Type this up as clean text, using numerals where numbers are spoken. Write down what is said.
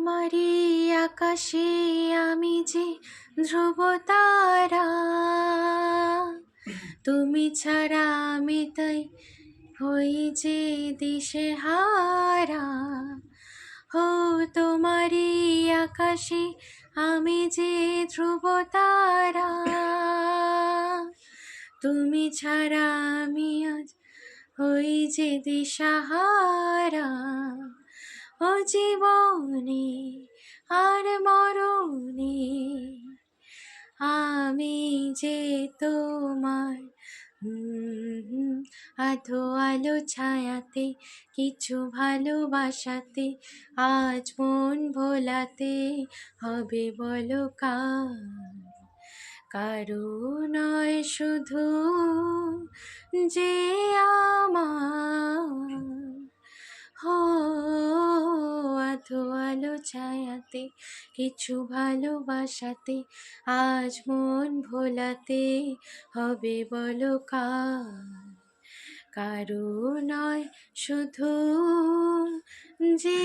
তোমারই আকাশে আমি যে ধ্রুব তারা, তুমি ছাড়া আমি তাই হই যে দিশেহারা। হো তোমারই আকাশে আমি যে ধ্রুব তারা, তুমি ছাড়া আমি আজ হই যে দিশাহারা। ও জীবনে আর মরণে আমি যে তোমার আধো আলো ছায়াতে, কিছু ভালোবাসাতে আজ মন ভোলাতে হবে বলো কার। কারো নয় শুধু যে আমার, হো আধো আলো ছায়াতে, কিছু ভালোবাসাতে আজ মন ভোলাতে হবে বলো কার। কারো নয় শুধু যে